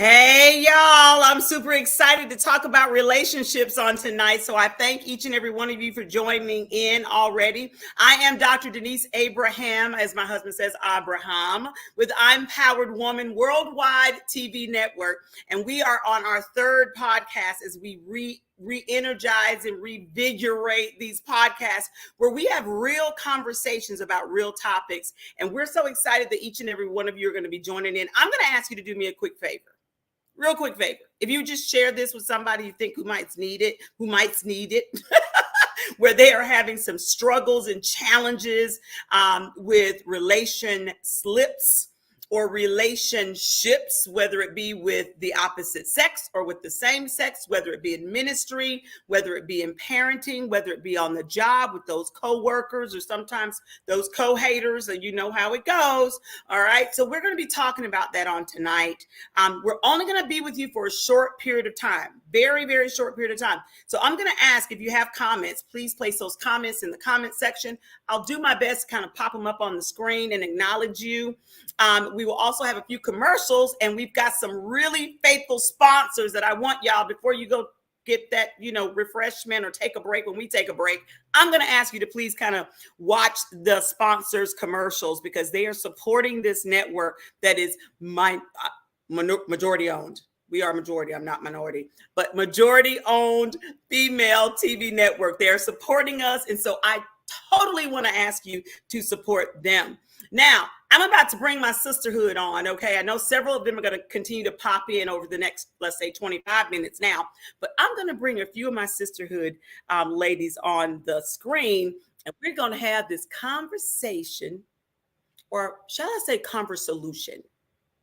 Hey, y'all. I'm super excited to talk about relationships on tonight. So I thank each and every one of you for joining in already. I am Dr. Denise Abraham, as my husband says, Abraham, with I'm Powered Woman Worldwide TV Network. And we are on our third podcast as we re-energize and revigorate these podcasts where we have real conversations about real topics. And we're so excited that each and every one of you are going to be joining in. I'm going to ask you to do me a quick favor. Real quick favor. If you just share this with somebody you think who might need it, where they are having some struggles and challenges with relation slips or relationships, whether it be with the opposite sex or with the same sex, whether it be in ministry, whether it be in parenting, whether it be on the job with those co-workers or sometimes those co-haters, and you know how it goes. All right. So we're going to be talking about that on tonight. We're only going to be with you for a short period of time, very, very short period of time. So I'm going to ask if you have comments, please place those comments in the comment section. I'll do my best to kind of pop them up on the screen and acknowledge you. We will also have a few commercials, and we've got some really faithful sponsors that I want y'all, before you go get that, refreshment or take a break. When we take a break, I'm going to ask you to please kind of watch the sponsors commercials, because they are supporting this network that is majority owned. We are majority. I'm not minority, but majority owned female TV network. They are supporting us. And so I totally want to ask you to support them. Now, I'm about to bring my sisterhood on, okay? I know several of them are going to continue to pop in over the next, let's say, 25 minutes now, but I'm going to bring a few of my sisterhood ladies on the screen, and we're going to have this conversation, or shall I say conversolution?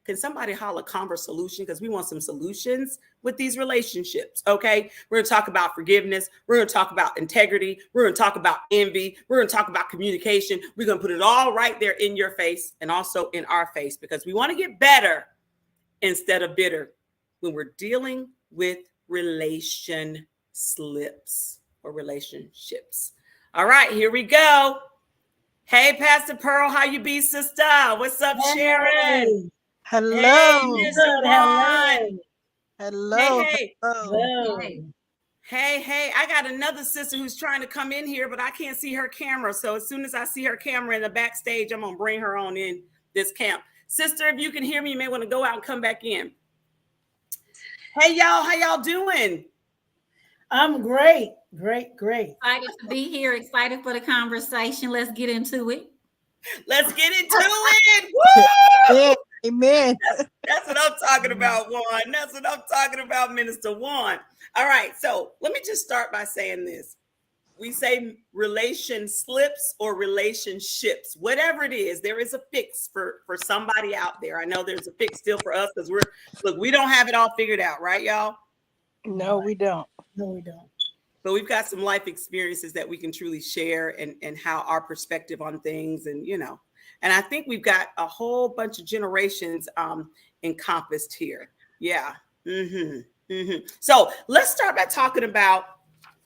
Can somebody holler conversolution? Because we want some solutions with these relationships, okay? We're going to talk about forgiveness. We're going to talk about integrity. We're going to talk about envy. We're going to talk about communication. We're going to put it all right there in your face and also in our face, because we want to get better instead of bitter when we're dealing with relation slips or relationships. All right, here we go. Hey, Pastor Pearl, how you be, sister? What's up, Sharon? Hello. Hey, Mr. Juan. Hello. Hey. Hello. Hey. I got another sister who's trying to come in here, but I can't see her camera. So as soon as I see her camera in the backstage, I'm going to bring her on in this camp. Sister, if you can hear me, you may want to go out and come back in. Hey, y'all. How y'all doing? I'm great. Excited to be here. Excited for the conversation. Let's get into it. Let's get into it. Woo! Amen. That's what I'm talking about, Juan. That's what I'm talking about, Minister Juan. All right, so let me just start by saying this. We say relation slips or relationships, whatever it is, there is a fix for somebody out there. I know there's a fix still for us, because we don't have it all figured out, right, y'all? No, we don't. But we've got some life experiences that we can truly share, and how our perspective on things, and and I think we've got a whole bunch of generations encompassed here. Yeah. So let's start by talking about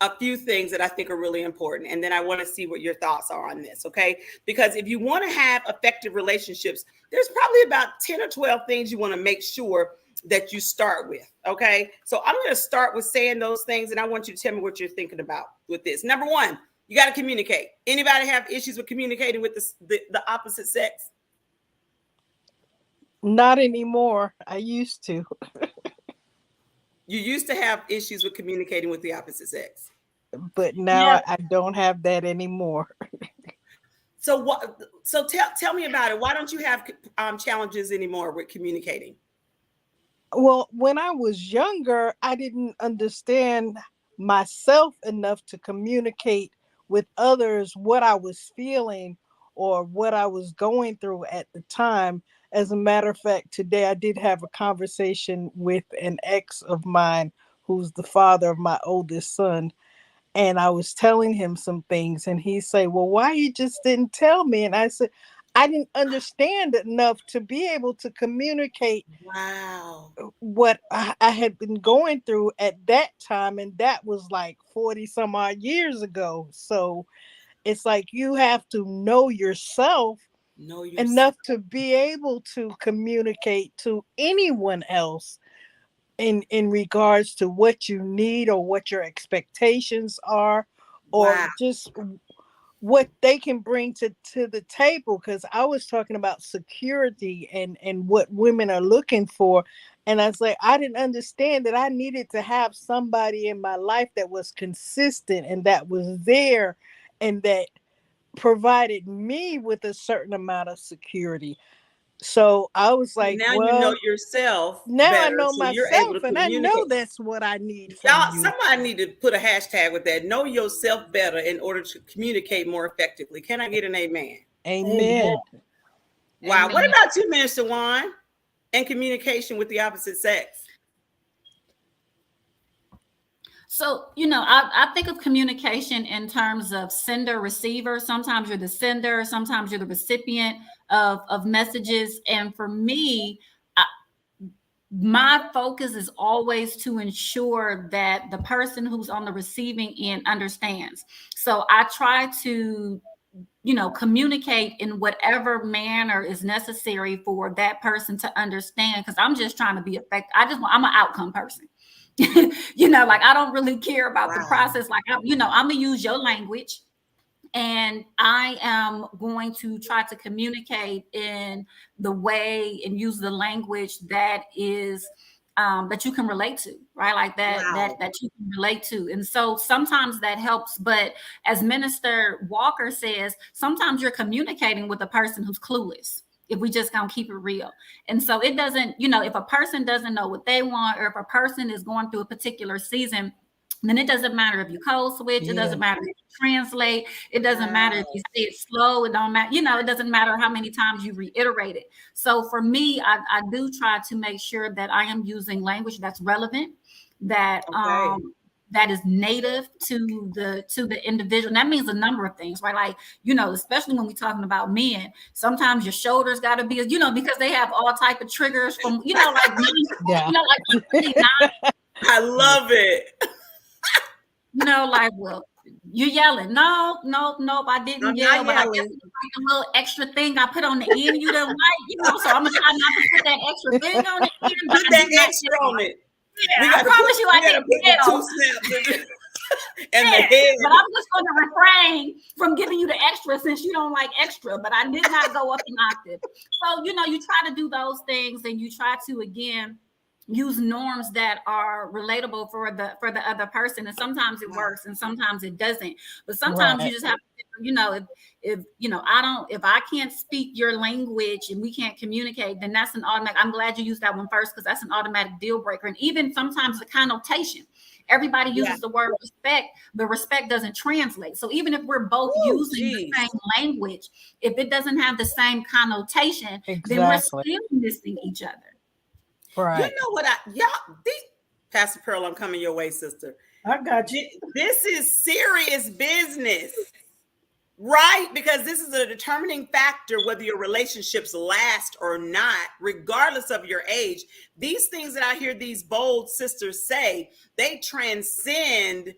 a few things that I think are really important. And then I want to see what your thoughts are on this, okay? Because if you want to have effective relationships, there's probably about 10 or 12 things you want to make sure that you start with, okay? So I'm going to start with saying those things, and I want you to tell me what you're thinking about with this. Number one, you got to communicate. Anybody have issues with communicating with the opposite sex? Not anymore. I used to. You used to have issues with communicating with the opposite sex. But now I don't have that anymore. So what? So tell me about it. Why don't you have challenges anymore with communicating? Well, when I was younger, I didn't understand myself enough to communicate with others what I was feeling or what I was going through at the time. As a matter of fact, today I did have a conversation with an ex of mine who's the father of my oldest son. And I was telling him some things, and he said, well, why you just didn't tell me? And I said, I didn't understand enough to be able to communicate what I had been going through at that time. And that was like 40 some odd years ago. So it's like you have to know yourself enough to be able to communicate to anyone else. in regards to what you need or what your expectations are, or Wow. just what they can bring to the table. Because I was talking about security and what women are looking for, and I was like, I didn't understand that I needed to have somebody in my life that was consistent and that was there and that provided me with a certain amount of security. So I was like, Now you know well, yourself now I better, know so you're able to myself and I know communicate. that's what I need from Y'all, you. somebody need to put a hashtag with that. Know yourself better in order to communicate more effectively. Can I get an amen? Amen. Wow. What Amen. about you, Minister Juan, and communication with the opposite sex? So, I think of communication in terms of sender, receiver. Sometimes you're the sender, sometimes you're the recipient of messages. And for me, my focus is always to ensure that the person who's on the receiving end understands. So I try to, communicate in whatever manner is necessary for that person to understand, because I'm just trying to be effective. I'm an outcome person. Like, I don't really care about the Wow. process. Like, I'm gonna use your language, and I am going to try to communicate in the way and use the language that is that you can relate to, right? Like that Wow. that you can relate to. And so sometimes that helps, but as Minister Walker says, sometimes you're communicating with a person who's clueless, if we just gonna keep it real. And so it doesn't, if a person doesn't know what they want, or if a person is going through a particular season, then it doesn't matter if you code switch, it doesn't matter if you translate, it doesn't matter if you say it slow, it don't matter, it doesn't matter how many times you reiterate it. So for me, I do try to make sure that I am using language that's relevant, that that is native to the individual. And that means a number of things, right? Like, especially when we're talking about men, sometimes your shoulders got to be, because they have all type of triggers from, like, I love it. Like, well, you're yelling. No, I didn't I'm yell, not but I yelling. guess it's like a little extra thing I put on the end you don't like, so I'm gonna try not to put that extra thing on the end. Put that extra on it. Yeah, I promise you I didn't yell. Two snaps and the head. But I'm just going to refrain from giving you the extra, since you don't like extra, but I did not go up an octave. So, you try to do those things, and you try to, again, use norms that are relatable for the other person. And sometimes it works and sometimes it doesn't. But sometimes you just have to, if I can't speak your language and we can't communicate, then that's an automatic. I'm glad you used that one first, because that's an automatic deal breaker. And even sometimes the connotation. Everybody uses the word respect, but respect doesn't translate. So even if we're both using the same language, if it doesn't have the same connotation, then we're still missing each other. Right. You know what? Pastor Pearl, I'm coming your way, sister. I got you. This is serious business, right? Because this is a determining factor whether your relationships last or not, regardless of your age. These things that I hear these bold sisters say, they transcend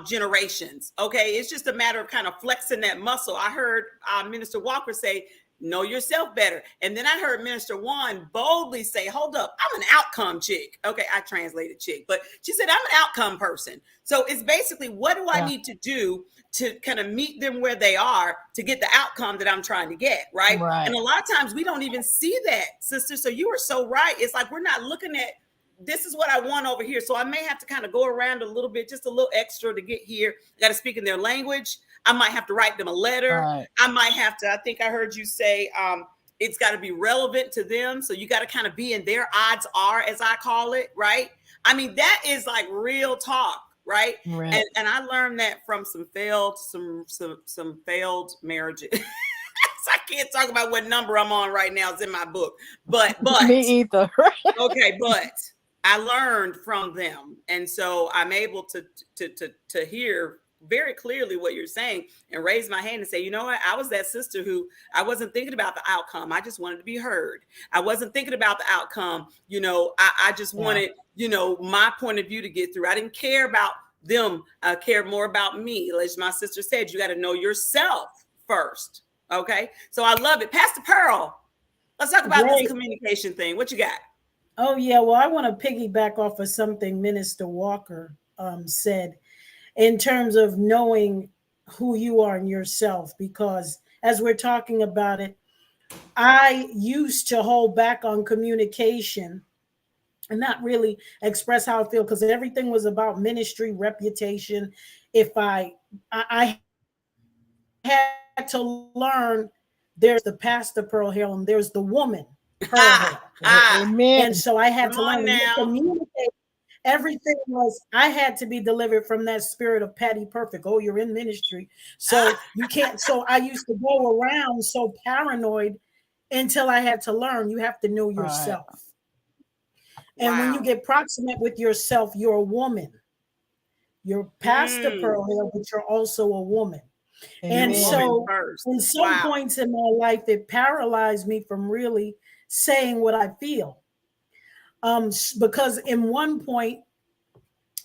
generations. Okay, it's just a matter of kind of flexing that muscle. I heard Minister Walker say, know yourself better. And then I heard Minister Juan boldly say, hold up, I'm an outcome chick. Okay, I translated chick, but she said, I'm an outcome person. So it's basically, what do I need to do to kind of meet them where they are to get the outcome that I'm trying to get, right? And a lot of times we don't even see that, sister. So you are so right. It's like, we're not looking at, this is what I want over here. So I may have to kind of go around a little bit, just a little extra to get here. I got to speak in their language. I might have to write them a letter. I might have to, I think I heard you say, it's got to be relevant to them. So you got to kind of be in their odds are, as I call it, right? I mean, that is like real talk, right? And I learned that from some failed marriages. So I can't talk about what number I'm on right now. It's in my book, but me either. Okay, but I learned from them, and so I'm able to hear very clearly what you're saying and raise my hand and say, you know what? I was that sister who I wasn't thinking about the outcome. I just wanted to be heard. I wasn't thinking about the outcome. I just wanted, my point of view to get through. I didn't care about them. I cared more about me. As my sister said, you got to know yourself first. Okay. So I love it. Pastor Pearl, let's talk about this communication thing. What you got? Oh, yeah. Well, I want to piggyback off of something Minister Walker said in terms of knowing who you are in yourself, because as we're talking about it, I used to hold back on communication and not really express how I feel because everything was about ministry, reputation. If I had to learn, there's the pastor Pearl Hale and there's the woman Pearl Hale. Amen. And so I had Come to on learn when you now. communicate. Everything was, I had to be delivered from that spirit of Patty Perfect. Oh, you're in ministry. So you can't. So I used to go around so paranoid until I had to learn you have to know yourself. And when you Wow. get proximate with yourself, you're a woman. You're Pastor Pearl Hale, but you're also a woman. Amen. And so, first. in some Wow. points in my life, it paralyzed me from really saying what I feel. Because in one point,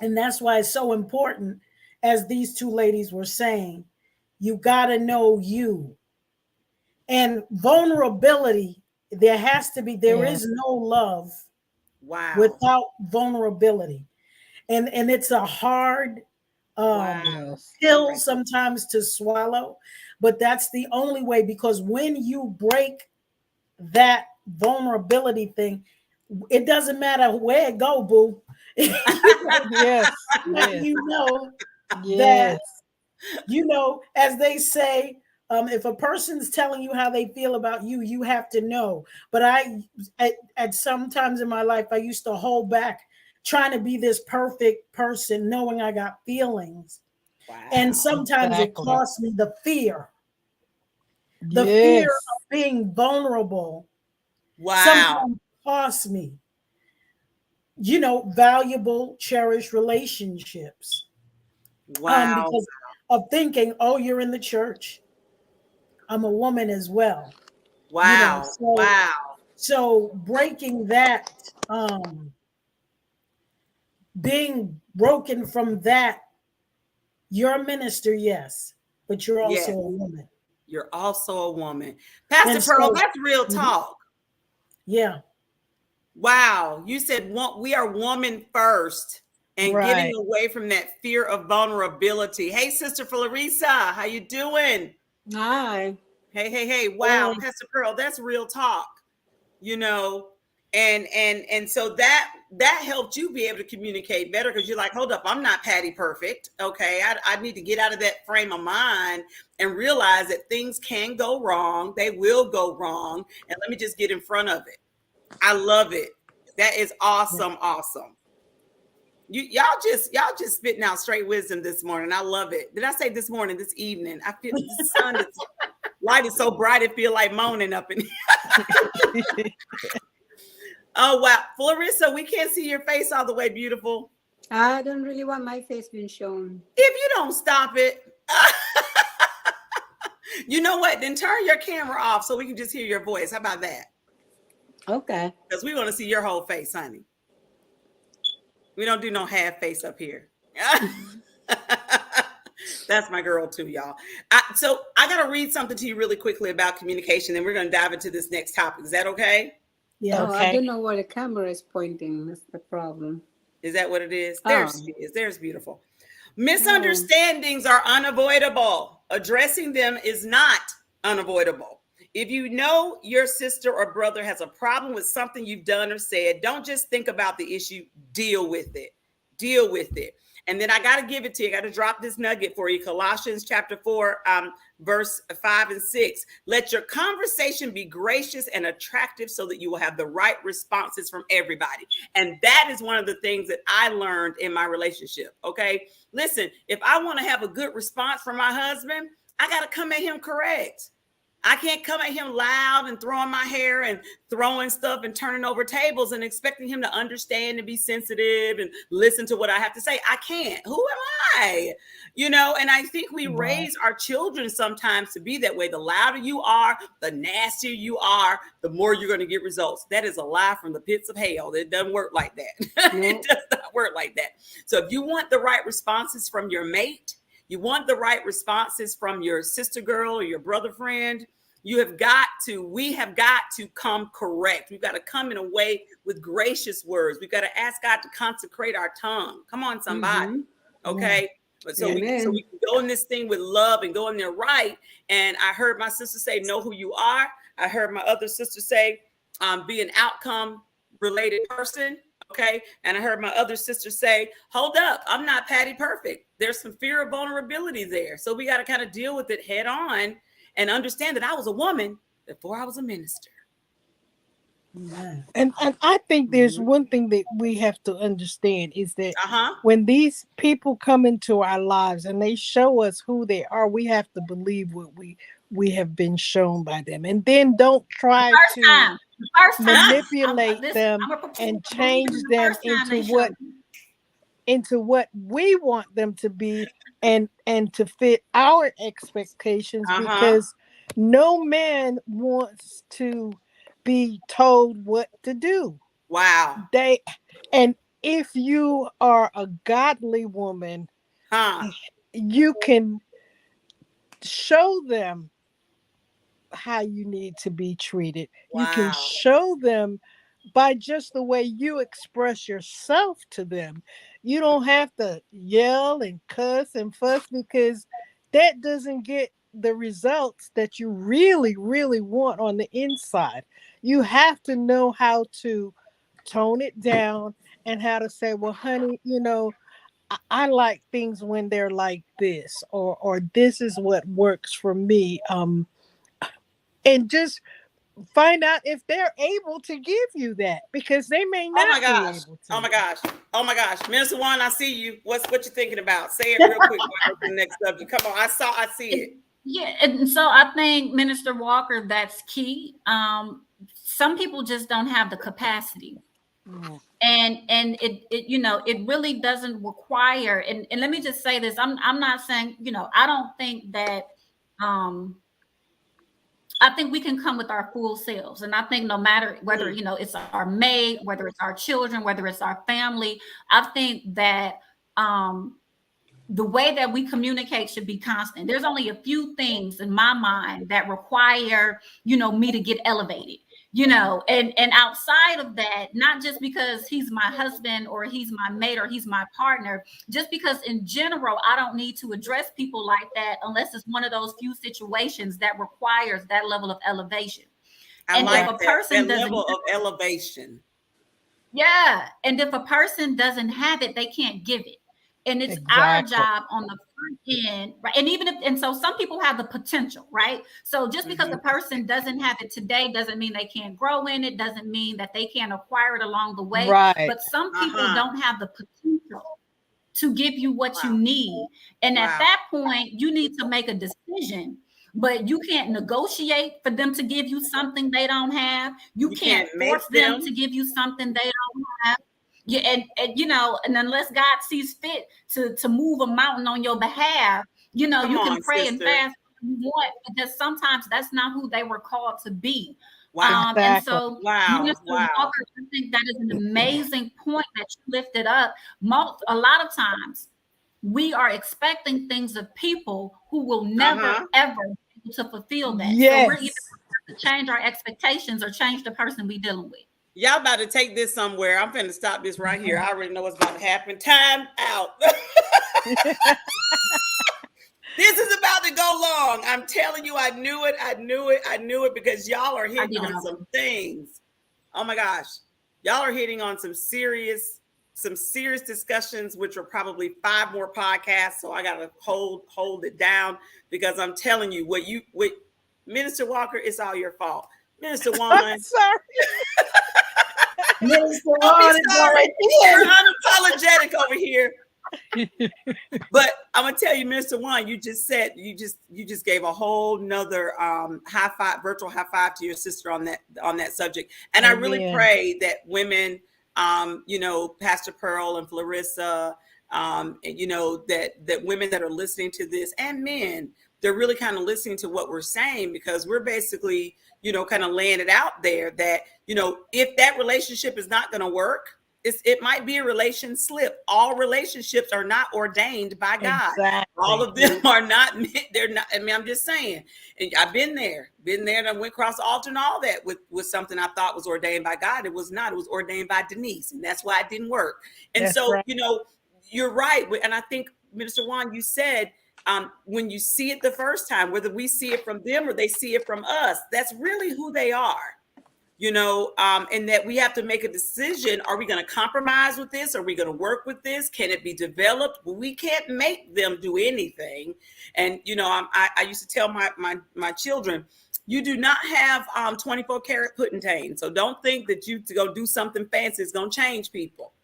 and that's why it's so important, as these two ladies were saying, you got to know you. And vulnerability, there has to be, there is no love Wow. without vulnerability. And it's a hard pill sometimes to swallow, but that's the only way, because when you break that vulnerability thing, it doesn't matter where it go, boo. Yes. You know Yes. that, you know, as they say, if a person's telling you how they feel about you, you have to know. But at some times in my life, I used to hold back trying to be this perfect person, knowing I got feelings. Wow. And sometimes it Exactly. cost me the fear. The fear of being vulnerable. Wow. Sometimes cost me, you know, valuable, cherished relationships. Wow. Because of thinking, oh, you're in the church. I'm a woman as well. Wow. You know, Wow. so breaking that, being broken from that, you're a minister, yes, but you're also a woman. You're also a woman. Pastor And Pearl, so- that's real talk. Yeah. Wow. You said we are woman first and getting away from that fear of vulnerability. Hey, Sister Florisa, how you doing? Hi. Hey. Wow, Pastor Pearl, that's real talk. You know, and so that helped you be able to communicate better, because you're like, hold up, I'm not Patty Perfect. Okay, I need to get out of that frame of mind and realize that things can go wrong. They will go wrong, and let me just get in front of it. I love it. That is awesome. Awesome. Y'all just spitting out straight wisdom this morning. I love it. Did I say this morning? This evening? I feel the sun is light is so bright it feel like moaning up in here. Oh wow, Florissa, we can't see your face all the way, beautiful. I don't really want my face being shown. If you don't stop it. You know what? Then turn your camera off so we can just hear your voice. How about that? Okay. Because we want to see your whole face, honey. We don't do no half face up here. That's my girl too, y'all. So I got to read something to you really quickly about communication, and we're going to dive into this next topic. Is that okay? Yeah. Oh, Okay. I don't know where the camera is pointing. That's the problem. Is that what it is? There she is. There's beautiful. Oh. Misunderstandings are unavoidable. Addressing them is not unavoidable. If you know your sister or brother has a problem with something you've done or said, don't just think about the issue, deal with it. Deal with it. And then I got to give it to you. I got to drop this nugget for you. Colossians chapter 4, verse 5 and 6. Let your conversation be gracious and attractive so that you will have the right responses from everybody. And that is one of the things that I learned in my relationship. Okay. Listen, if I want to have a good response from my husband, I got to come at him correct. I can't come at him loud and throwing my hair and throwing stuff and turning over tables and expecting him to understand and be sensitive and listen to what I have to say. I can't. Who am I? You know, and I think we raise our children sometimes to be that way. The louder you are, the nastier you are, the more you're going to get results. That is a lie from the pits of hell. It doesn't work like that. No. It does not work like that. So if you want the right responses from your mate, you want the right responses from your sister girl or your brother friend, we have got to come correct. We've got to come in a way with gracious words. We've got to ask God to consecrate our tongue. Come on, somebody. Mhm. Okay. But so we can go in this thing with love and go in there right. And I heard my sister say, know who you are. I heard my other sister say, be an outcome related person. Okay. And I heard my other sister say, hold up, I'm not Patty perfect. There's some fear of vulnerability there. So we got to kind of deal with it head on and understand that I was a woman before I was a minister. And I think there's one thing that we have to understand is that Uh-huh. when these people come into our lives and they show us who they are, we have to believe what we have been shown by them, and then don't try to manipulate them and change them into what we want them to be and to fit our expectations, because no man wants to be told what to do. Wow. And if you are a godly woman, you can show them how you need to be treated. Wow. You can show them by just the way you express yourself to them. You don't have to yell and cuss and fuss, because that doesn't get the results that you really, really want on the inside. You have to know how to tone it down and how to say, well, honey, I like things when they're like this, or this is what works for me. And just find out if they're able to give you that, because they may not be able to. Oh my gosh. Minister Juan, I see you. What you thinking about? Say it real quick before the next subject. Come on, I see it. Yeah, and so I think, Minister Walker, that's key. Some people just don't have the capacity. And it really doesn't require, and let me just say this, I'm not saying, I don't think that I think we can come with our full selves. And I think no matter whether, it's our mate, whether it's our children, whether it's our family, I think that the way that we communicate should be constant. There's only a few things in my mind that require, me to get elevated, and outside of that, not just because he's my husband or he's my mate or he's my partner, just because in general, I don't need to address people like that unless it's one of those few situations that requires that level of elevation. That level of elevation. Yeah. And if a person doesn't have it, they can't give it. And it's our job on the front end, right? And so some people have the potential, right? So just because the person doesn't have it today doesn't mean they can't grow in it, doesn't mean that they can't acquire it along the way. Right. But some people don't have the potential to give you what you need. And at that point, you need to make a decision. But you can't negotiate for them to give you something they don't have. You can't force them to give you something they don't have. Yeah, and unless God sees fit to move a mountain on your behalf, you can pray and fast if you want, but just sometimes that's not who they were called to be. Wow. And so, Minister Walker, I think that is an amazing point that you lifted up. A lot of times, we are expecting things of people who will never ever be able to fulfill that. Yes. So we're either going to change our expectations or change the person we're dealing with. Y'all about to take this somewhere. I'm finna stop this right here. I already know what's about to happen. Time out. This is about to go long. I'm telling you, I knew it because y'all are hitting on some things. Oh my gosh. Y'all are hitting on some serious discussions, which are probably 5 more podcasts. So I gotta hold it down, because I'm telling you, what Minister Walker, it's all your fault. Minister Juan. Sorry. Minister Juan is right here. We're unapologetic over here. But I'm gonna tell you, Minister Juan, you just gave a whole nother virtual high five to your sister on that subject. And I really pray that women, Pastor Pearl and Clarissa, that women that are listening to this, and men, they're really kind of listening to what we're saying, because we're basically, kind of laying it out there that, if that relationship is not going to work, it might be a relation slip. All relationships are not ordained by God. Exactly. All of them are not. They're not. I mean, I'm just saying. And I've been there. And I went across the altar and all that with something I thought was ordained by God. It was not. It was ordained by Denise, and that's why it didn't work. And That's so, right. you're right. And I think, Minister Juan, you said, when you see it the first time, whether we see it from them or they see it from us, that's really who they are. And that we have to make a decision. Are we going to compromise with this? Are we going to work with this? Can it be developed? Well, we can't make them do anything. And, I used to tell my children, you do not have 24 karat pudding. So don't think that you to go do something fancy is going to change people.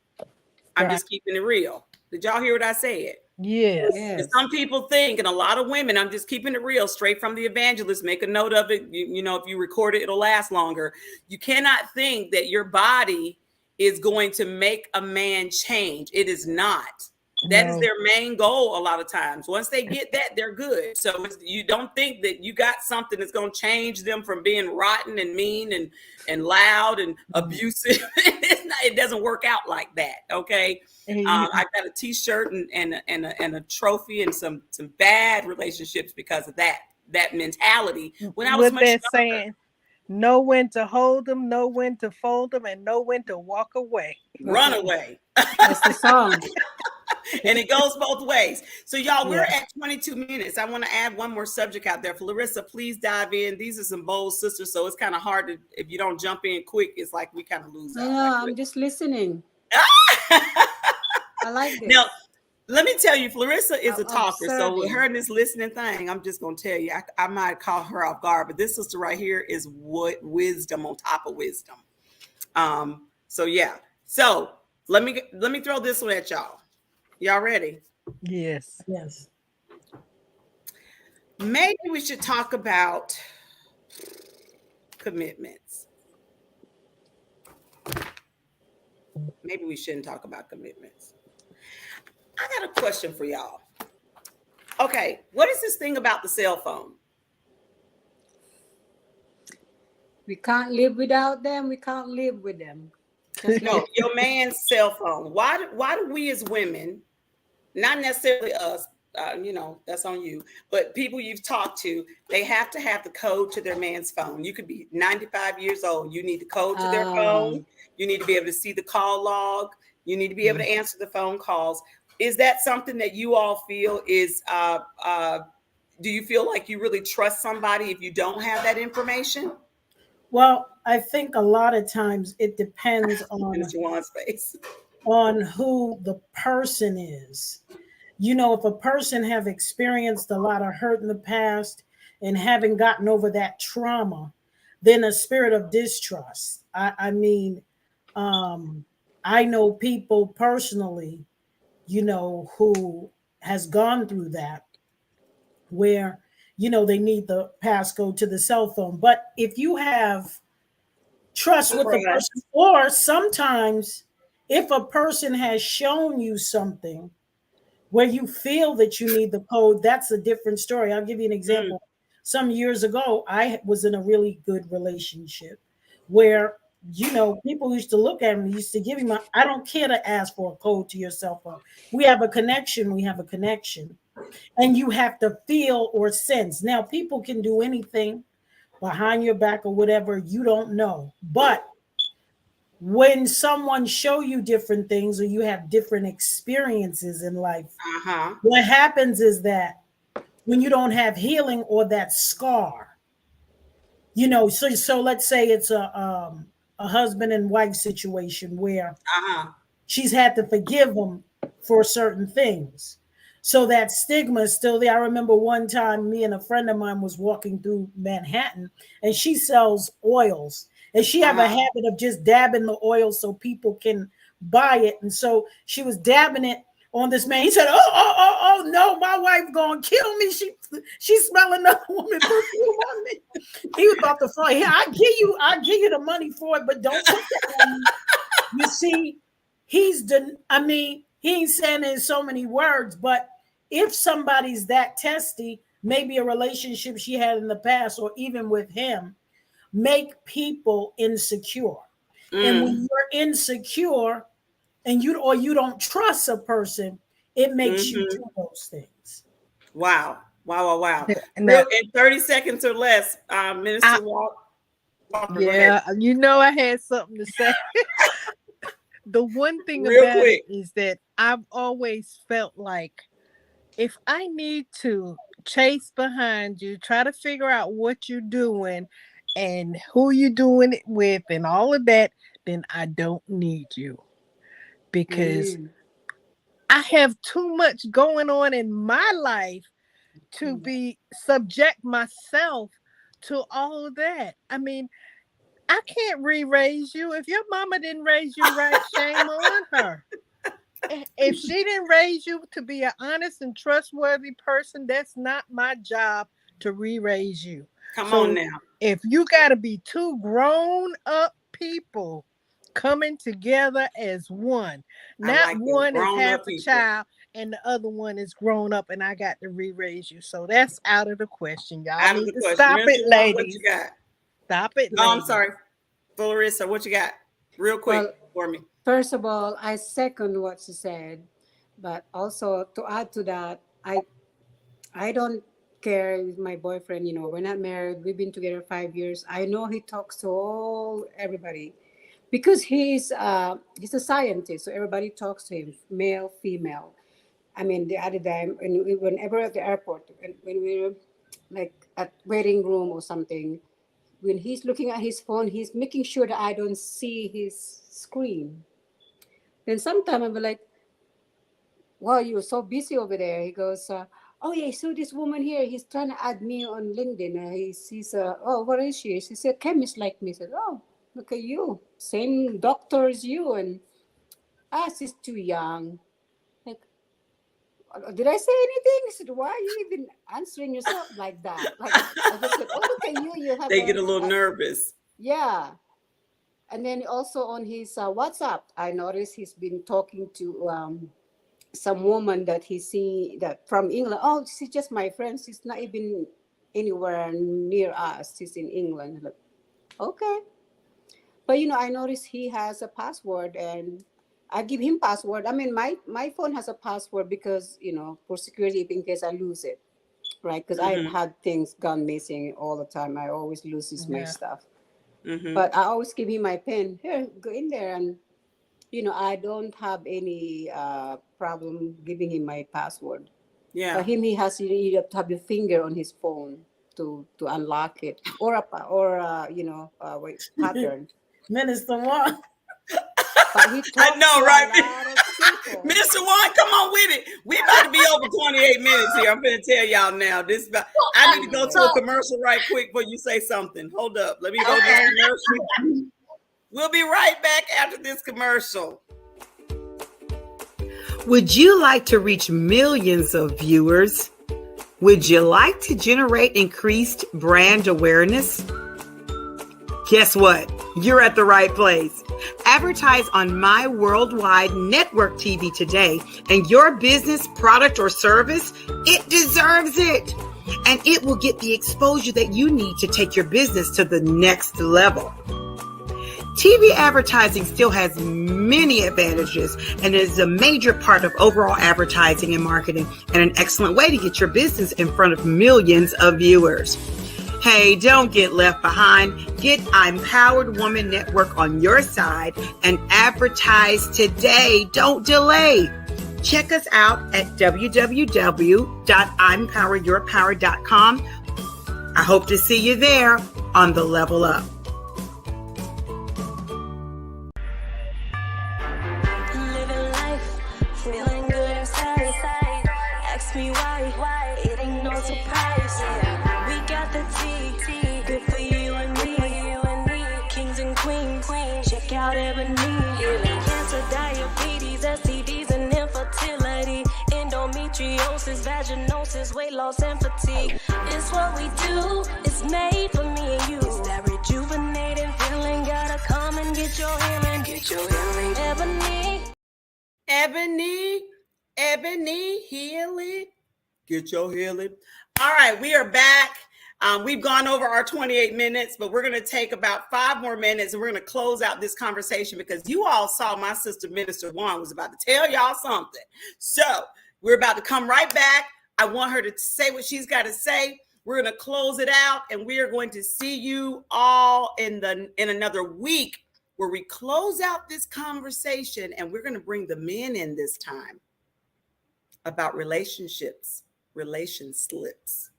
I'm Right. just keeping it real. Did y'all hear what I said? Yes. Yes. And some people think, and a lot of women, I'm just keeping it real, straight from the evangelist, make a note of it. If you record it, it'll last longer. You cannot think that your body is going to make a man change. It is not. That is No. their main goal a lot of times. Once they get that, they're good. So you don't think that you got something that's going to change them from being rotten and mean and loud and abusive. It doesn't work out like that. Okay. I got a T-shirt and a trophy and some bad relationships because of that mentality. When I was What much they're younger, saying, know when to hold them, know when to fold them, and know when to walk away. run away. That's the song. And it goes both ways. So y'all, we're Yeah. at 22 minutes. I want to add one more subject out there. For Larissa, please dive in. These are some bold sisters, so it's kind of hard to, if you don't jump in quick, it's like we kind of lose out. No, I'm just listening. I like this. Now, let me tell you, Larissa is a I'm talker. So with observing. her in this listening thing, I'm just going to tell you, I might call her off guard, but this sister right here is what wisdom on top of wisdom. So yeah. So let me throw this one at y'all. Y'all ready? Yes. Yes. Maybe we should talk about commitments. Maybe we shouldn't talk about commitments. I got a question for y'all. Okay, what is this thing about the cell phone? We can't live without them. We can't live with them. Just No, your man's cell phone. Why do we as women, not necessarily us, that's on you, but people you've talked to, they have to have the code to their man's phone. You could be 95 years old. You need the code to their phone. You need to be able to see the call log. You need to be able to answer the phone calls. Is that something that you all feel is, do you feel like you really trust somebody if you don't have that information? Well, I think a lot of times it depends on Minister Juan's face. who the person is. If a person have experienced a lot of hurt in the past and haven't gotten over that trauma, then a spirit of distrust. I know people personally, who has gone through that, where, they need the passcode to the cell phone. But if you have trust with the person, or sometimes if a person has shown you something where you feel that you need the code, that's a different story. I'll give you an example. Some years ago, I was in a really good relationship where, people used to look at me, used to give me I don't care to ask for a code to your cell phone. We have a connection. And you have to feel or sense. Now, people can do anything behind your back or whatever, you don't know. But when someone show you different things or you have different experiences in life, what happens is that when you don't have healing or that scar, so let's say it's a husband and wife situation where she's had to forgive him for certain things. So that stigma is still there. I remember one time me and a friend of mine was walking through Manhattan, and she sells oils, and she have a habit of just dabbing the oil so people can buy it. And so she was dabbing it on this man. He said, oh no, my wife gonna kill me. She smell another woman perfume on me. He was about to fall. Yeah, I'll give you the money for it, but don't put that on me. You see, he ain't saying it in so many words, but if somebody's that testy, maybe a relationship she had in the past or even with him, make people insecure. And when you're insecure, and you don't trust a person, it makes you Mhm. do those things. Wow. Now, In 30 seconds or less, Minister Walker. Go ahead. yeah, you know I had something to say. The one thing Real about quick. it is that I've always felt like if I need to chase behind you, try to figure out what you're doing and who you're doing it with and all of that, then I don't need you. Because I have too much going on in my life to be subject myself to all of that. I mean, I can't re-raise you. If your mama didn't raise you right, shame on her. If she didn't raise you to be an honest and trustworthy person, that's not my job to re-raise you. Come So on now. if you got to be two grown up people coming together as one, I not like that. one is Grown half up a people. child and the other one is grown up and I got to re-raise you. So that's out of the question. Y'all Out of need the to question. stop Minister it, Walker, what ladies. you got? Stop it, No, I'm ladies. sorry. Larissa, what you got? Real quick Well, for me. First of all, I second what she said, but also to add to that, I don't care with my boyfriend. You know, we're not married. We've been together 5 years. I know he talks to everybody because he's a scientist, so everybody talks to him, male, female. I mean, the other time, whenever at the airport, when we're like at waiting room or something, when he's looking at his phone, he's making sure that I don't see his screen. Then sometimes I'm like, wow, you're so busy over there. He goes, oh yeah, so this woman here, he's trying to add me on LinkedIn. He sees, oh, what is she? She's a chemist like me. I said, oh, look at you, same doctor as you. And she's too young. Like, did I say anything? He said, why are you even answering yourself like that? Like, I just said, oh, look at you. You have They get a little nervous. yeah. And then also on his WhatsApp, I noticed he's been talking to some woman that he see that from England. Oh, she's just my friend. She's not even anywhere near us. She's in England. Like, okay. But I noticed he has a password and I give him password. I mean, my phone has a password because, for security in case I lose it. Right. Because I've had things gone missing all the time. I always lose my stuff. But I always give him my pen. Here, go in there. And, I don't have any problem giving him my password. Yeah. But him, you have to have your finger on his phone to unlock it, or pattern. Minister Walker. But he I talks know, to right? a lot of people. Minister Juan, come on with it. We about to be over 28 minutes here. I'm going to tell y'all now. I need to go to a commercial right quick before you say something. Hold up. Let me go to this commercial. We'll be right back after this commercial. Would you like to reach millions of viewers? Would you like to generate increased brand awareness? Guess what? You're at the right place. Advertise on My Worldwide Network TV today, and your business, product, or service, it deserves it. And it will get the exposure that you need to take your business to the next level. TV advertising still has many advantages and is a major part of overall advertising and marketing, and an excellent way to get your business in front of millions of viewers. Hey, don't get left behind. Get Empowered Woman Network on your side and advertise today. Don't delay. Check us out at www.empoweryourpower.com. I hope to see you there on the Level Up. Living life, feeling good inside. Ask me why, it ain't no surprise. We got the tea, good for you and me. Kings and queens, check out Ebony. Cancer, diabetes, STDs, and infertility. Endometriosis, vaginosis, weight loss, and fatigue. It's what we do, it's made for me and you. It's that rejuvenating feeling, gotta come and get your healing. Get your healing. Ebony, healing. Get your healing. All right, we are back. We've gone over our 28 minutes, but we're going to take about 5 more minutes and we're going to close out this conversation because you all saw my sister, Minister Juan, was about to tell y'all something. So we're about to come right back. I want her to say what she's got to say. We're going to close it out and we are going to see you all in another week where we close out this conversation and we're going to bring the men in this time about relationships, relation slips.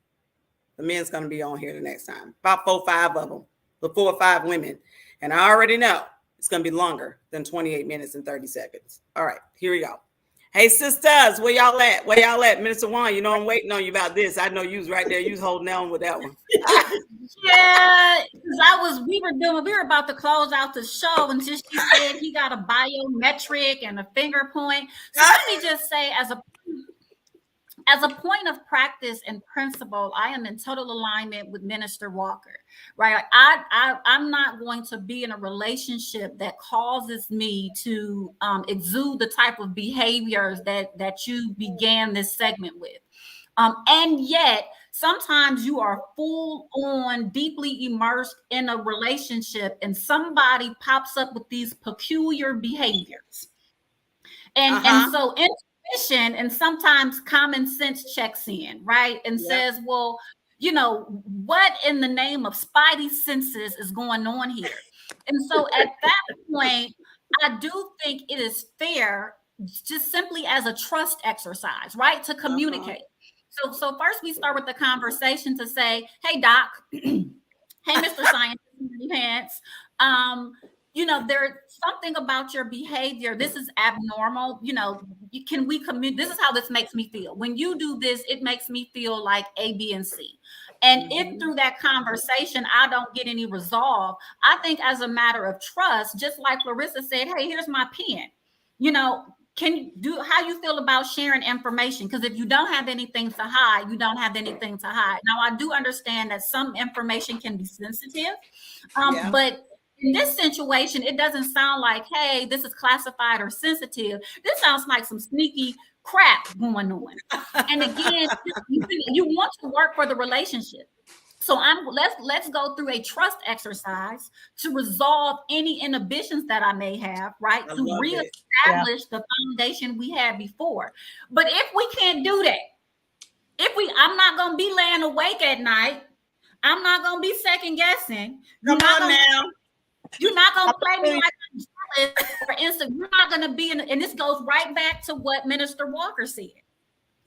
The men's going to be on here the next time. About 4 or 5 of them, the 4 or 5 women. And I already know it's going to be longer than 28 minutes and 30 seconds. All right, here we go. Hey, sisters, where y'all at? Where y'all at? Minister Juan, you know I'm waiting on you about this. I know you was right there. You was holding on with that one. Yeah, because we were about to close out the show until she said he got a biometric and a finger point. So let me just say, as a point of practice and principle, I am in total alignment with Minister Walker, right? I'm not going to be in a relationship that causes me to exude the type of behaviors that you began this segment with. And yet, sometimes you are full on, deeply immersed in a relationship and somebody pops up with these peculiar behaviors. And so intuition and sometimes common sense checks in, right? And says, well, you know, what in the name of spidey senses is going on here? And so at that point, I do think it is fair, just simply as a trust exercise, right? To communicate. So first we start with the conversation to say, hey, Doc, hey, Mr. Scientist Pants, you know, there's something about your behavior. This is abnormal. You know, can we communicate? This is how this makes me feel. When you do this, it makes me feel like A, B, and C. And if through that conversation, I don't get any resolve, I think as a matter of trust, just like Larissa said, hey, here's my pen, you know, can you do how you feel about sharing information? Because if you don't have anything to hide, you don't have anything to hide. Now, I do understand that some information can be sensitive, but in this situation, it doesn't sound like, hey, this is classified or sensitive. This sounds like some sneaky crap going on. And again, you want to work for the relationship. So let's go through a trust exercise to resolve any inhibitions that I may have, right? To reestablish the foundation we had before. But if we can't do that, I'm not going to be laying awake at night. I'm not going to be second guessing. Come on now. You're not going to play me like I'm jealous. For instance, you're not going to be in, and this goes right back to what Minister Walker said.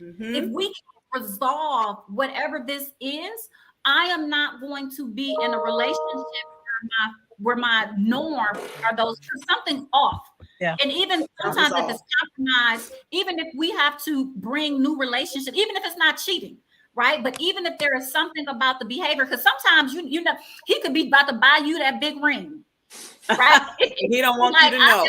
If we can resolve whatever this is, I am not going to be in a relationship where my norm are those, something's off. Yeah. And even sometimes if it's compromised, even if we have to bring new relationships, even if it's not cheating, right? But even if there is something about the behavior, because sometimes you know, he could be about to buy you that big ring, right? He don't want you to know.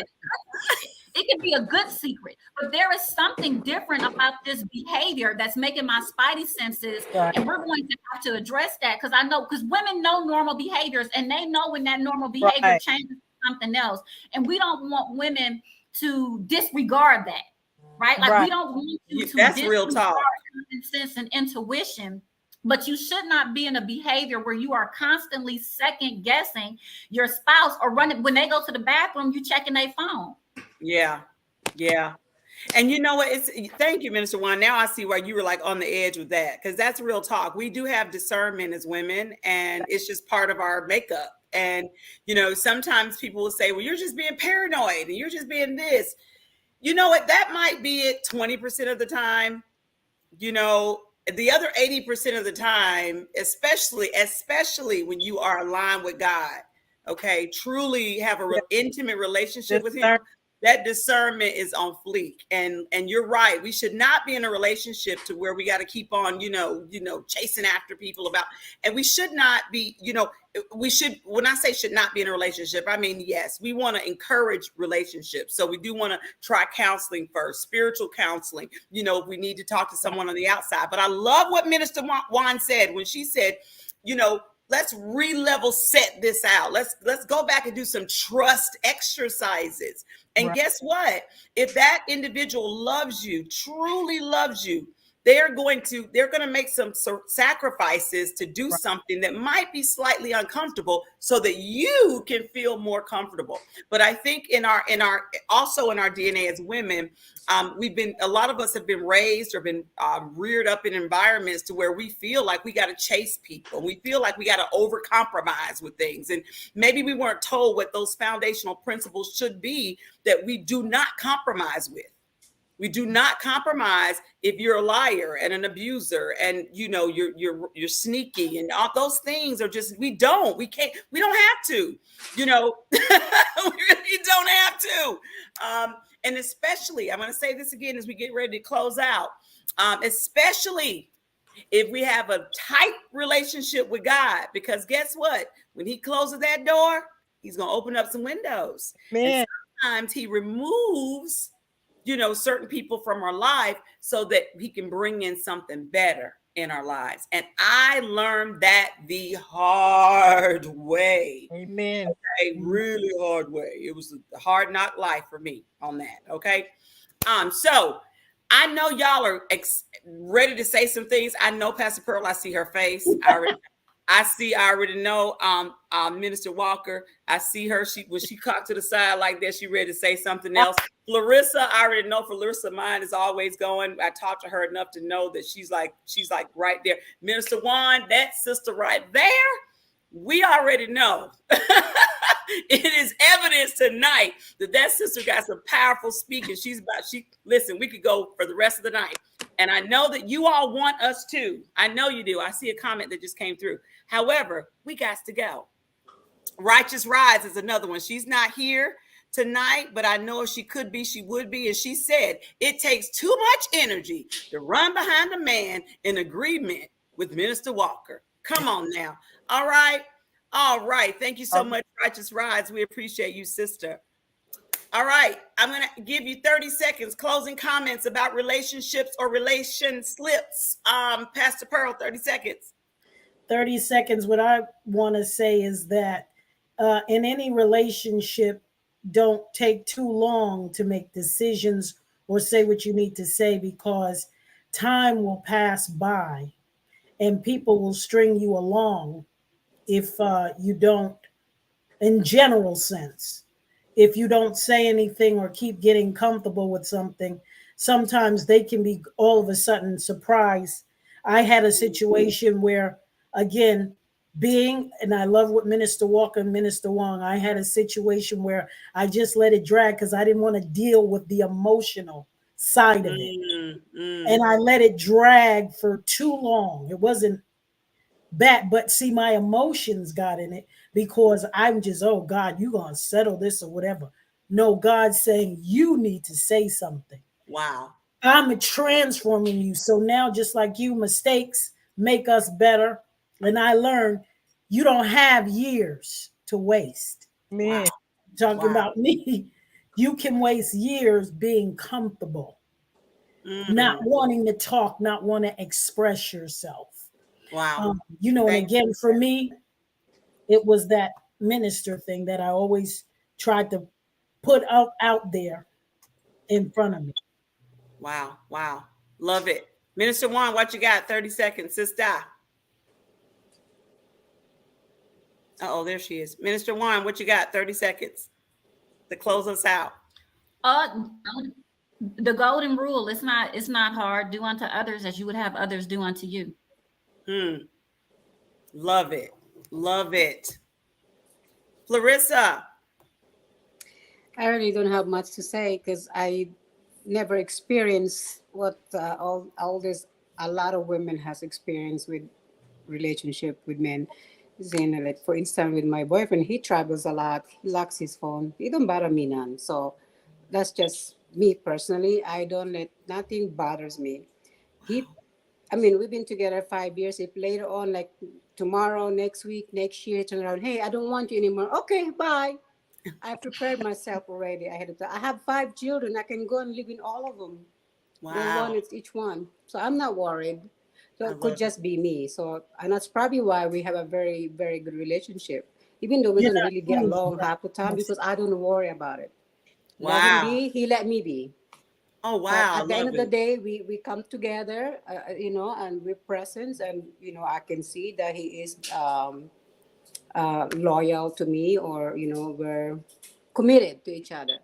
It could be a good secret, but there is something different about this behavior that's making my spidey senses, and we're going to have to address that because I know, because women know normal behaviors and they know when that normal behavior changes to something else, and we don't want women to disregard that, right? Like we don't want you to that's disregard real talk. common sense and intuition. But you should not be in a behavior where you are constantly second guessing your spouse or running when they go to the bathroom, you checking their phone. Yeah. And you know what? Thank you, Minister Juan. Now I see why you were like on the edge with that, because that's real talk. We do have discernment as women, and it's just part of our makeup. And, you know, sometimes people will say, well, you're just being paranoid and you're just being this. You know what? That might be it 20% of the time. You know, the other 80% of the time, especially when you are aligned with God, okay, truly have a intimate relationship with him, that discernment is on fleek. And you're right. We should not be in a relationship to where we got to keep on, you know, chasing after people about, and we should not be, you know, we should, when I say should not be in a relationship, I mean, yes, we want to encourage relationships. So we do want to try counseling first, spiritual counseling, you know, if we need to talk to someone on the outside. But I love what Minister Juan said when she said, you know, let's re-level set this out. Let's go back and do some trust exercises. And guess what? If that individual loves you, truly loves you, they're going to make some sacrifices to do something that might be slightly uncomfortable so that you can feel more comfortable. But I think in our also in our DNA as women, a lot of us have been raised or been reared up in environments to where we feel like we got to chase people. We feel like we got to over compromise with things. And maybe we weren't told what those foundational principles should be that we do not compromise with. We do not compromise if you're a liar and an abuser and you're sneaky, and all those things are just, we don't have to, we really don't have to. And especially, I'm going to say this again as we get ready to close out, especially if we have a tight relationship with God, because guess what? When he closes that door, he's going to open up some windows. Man. And sometimes he removes certain people from our life so that he can bring in something better in our lives. And I learned that the hard way. Amen. A really hard way. It was a hard knock life for me on that. Okay. So I know y'all are ready to say some things. I know Pastor Pearl, I see her face. I already know Minister Walker. I see her. When she cocked to the side like that, she ready to say something else. Larissa, I already know for Larissa, mine is always going. I talked to her enough to know that she's like right there. Minister Juan, that sister right there, we already know. It is evidence tonight that sister got some powerful speaking. Listen, we could go for the rest of the night. And I know that you all want us to. I know you do. I see a comment that just came through. However, we got to go. Righteous Rise is another one. She's not here tonight, but I know if she could be, she would be. And she said, it takes too much energy to run behind a man in agreement with Minister Walker. Come on now. All right. Thank you so much, Righteous Rise. We appreciate you, sister. All right. I'm going to give you 30 seconds, closing comments about relationships or relation slips. Pastor Pearl, 30 seconds. 30 seconds. What I want to say is that in any relationship, don't take too long to make decisions or say what you need to say, because time will pass by and people will string you along if you don't, in general sense, if you don't say anything or keep getting comfortable with something. Sometimes they can be all of a sudden surprised. I had a situation where, again, and I love what Minister Walker and Minister Wong, I had a situation where I just let it drag because I didn't want to deal with the emotional side of it. And I let it drag for too long. It wasn't bad, but see, my emotions got in it because I'm just, oh God, you're going to settle this or whatever. No, God's saying you need to say something. Wow. I'm transforming you. So now, just like you, mistakes make us better. And I learned you don't have years to waste. Man. Wow. Talking about me, you can waste years being comfortable, not wanting to talk, not want to express yourself. Wow. And again, for me, it was that minister thing that I always tried to put out there in front of me. Wow. Love it. Minister Juan, what you got? 30 seconds, sister. There she is. Minister Juan, what you got? 30 seconds to close us out. The golden rule, it's not hard. Do unto others as you would have others do unto you. Love it. Clarissa. I really don't have much to say because I never experienced what all this a lot of women has experienced with relationship with men. Like for instance, with my boyfriend, he travels a lot. He locks his phone. He don't bother me none. So that's just me personally. I don't let nothing bothers me. We've been together 5 years. If later on, like tomorrow, next week, next year, turn around, hey, I don't want you anymore. Okay, bye. I prepared myself already. I have 5 children. I can go and live in all of them. Wow. One is each one. So I'm not worried. So it could just be me. So, and that's probably why we have a very, very good relationship. Even though we don't really get along half the time because I don't worry about it. Wow. Let him be, he let me be. Oh But wow, I at the end love of the it. day, we come together, and we're present, and I can see that he is loyal to me, or we're committed to each other.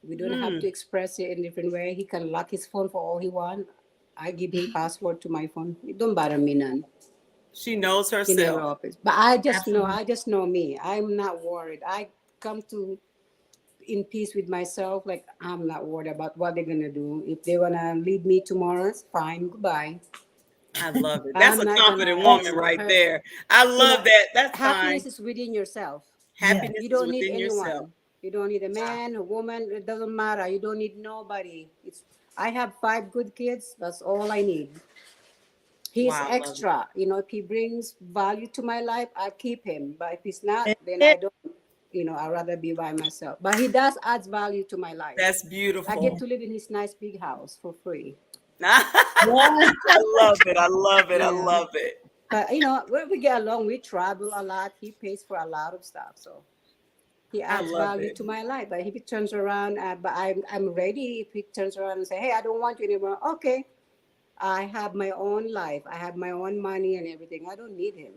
We don't have to Mm, express it in different way. He can lock his phone for all he want. I give him password to my phone. It don't bother me none. she knows He never herself. opens. But I Absolutely. just know me. I'm not worried. I come to in peace with myself. Like, I'm not worried about what they're gonna do. If they wanna leave me tomorrow, it's fine. Goodbye. I love it. That's I'm a not confident gonna, woman right hurt. there. I love that. That's Happiness fine. is within yourself. Yes. Happiness You is don't need within yourself. anyone. You don't need a Wow. man, a woman. It doesn't matter. You don't need nobody. It's I have 5 good kids. That's all I need. He's Wow, I love it. extra. If he brings value to my life, I keep him. But if he's not, then Amen. I don't. I'd rather be by myself. But he does adds value to my life. That's I get beautiful. to live in his nice big house for free. I Yeah. love it. I love it. I Yeah. love it. But when we get along, we travel a lot. He pays for a lot of stuff. So he I adds love value it. to my life. But if he turns around, but I'm ready. If he turns around and say, "Hey, I don't want you anymore," okay. I have my own life. I have my own money and everything. I don't need him.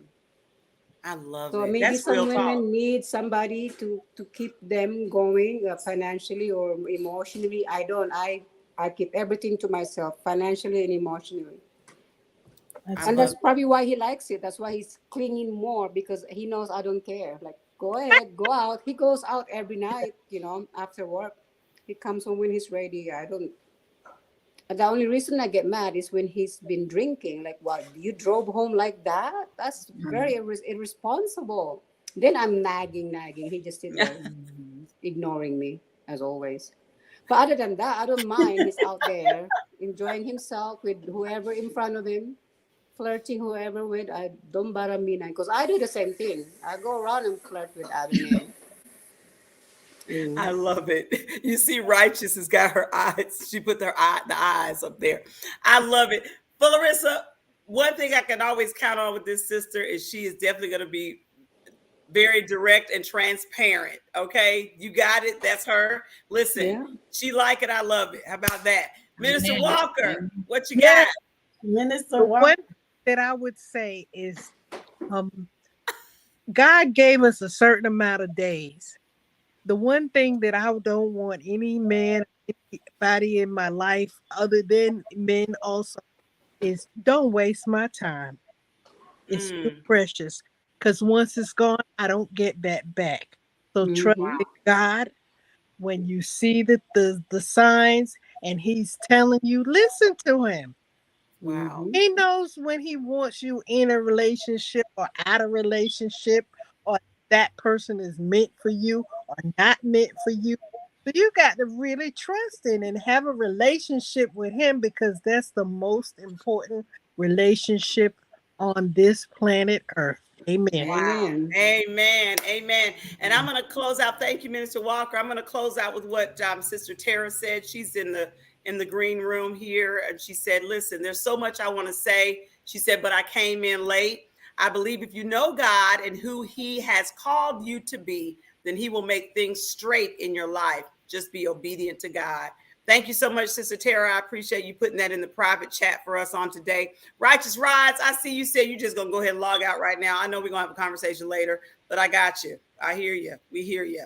I love So it. maybe That's real some talk. women need somebody to keep them going, financially or emotionally. I don't. I keep everything to myself, financially and emotionally. I That's And good. love that's probably why he likes it. That's why he's clinging more, because he knows I don't care. Like, go ahead, go out. He goes out every night, after work. He comes home when he's ready. I don't. The only reason I get mad is when he's been drinking. Like, what? You drove home like that? That's very irresponsible. Then I'm nagging. He just sit there, it. ignoring me, as always. But other than that, I don't mind. He's out there enjoying himself with whoever in front of him, flirting whoever with. I don't bother me now, because I do the same thing. I go around and flirt with other men. I Mm. love it. You see, Righteous has got her eyes. She put the eyes up there. I love it. But Larissa, one thing I can always count on with this sister is she is definitely going to be very direct and transparent. Okay, you got it. That's her. Listen, Yeah. she like it. I love it. How about that, Minister Amen. Walker? What you Yeah, got? Minister the Walker. one that I would say is um God gave us a certain amount of days. The one thing that I don't want any man, anybody in my life other than men also, is don't waste my time. It's too Mm, precious. Because once it's gone, I don't get that back. So trust Mm-hmm. in God. When you see the signs and he's telling you, listen to him. wow. Mm-hmm. He knows when he wants you in a relationship or out of relationship, or that person is meant for you or not meant for you. So you got to really trust in and have a relationship with him, because that's the most important relationship on this planet Earth. Amen. Wow. Amen. Amen. Amen. And I'm going to close out. Thank you, Minister Walker. I'm going to close out with what Sister Tara said. She's in the green room here, and she said, "Listen, there's so much I want to say." She said, "But I came in late. I believe if you know God and who He has called you to be, then He will make things straight in your life. Just be obedient to God." Thank you so much, Sister Tara. I appreciate you putting that in the private chat for us on today. Righteous Rides, I see you said you're just going to go ahead and log out right now. I know we're going to have a conversation later, but I got you. I hear you. We hear you.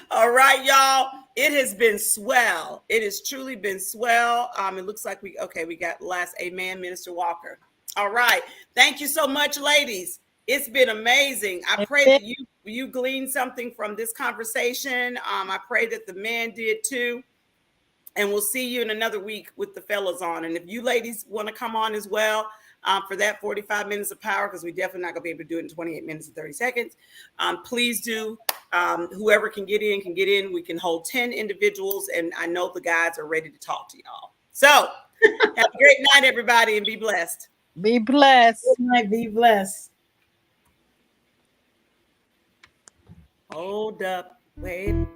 All right, y'all. It has been swell. It has truly been swell. It looks like we got last amen, Minister Walker. All right. Thank you so much, ladies. It's been amazing. I pray that you gleaned something from this conversation. I pray that the men did too. And we'll see you in another week with the fellas on. And if you ladies want to come on as well for that 45 minutes of power, because we definitely not going to be able to do it in 28 minutes and 30 seconds, please do. Whoever can get in, can get in. We can hold 10 individuals, and I know the guys are ready to talk to y'all. So have a great night, everybody, and be blessed. Be blessed. Good night. Be blessed. Hold up. Wait.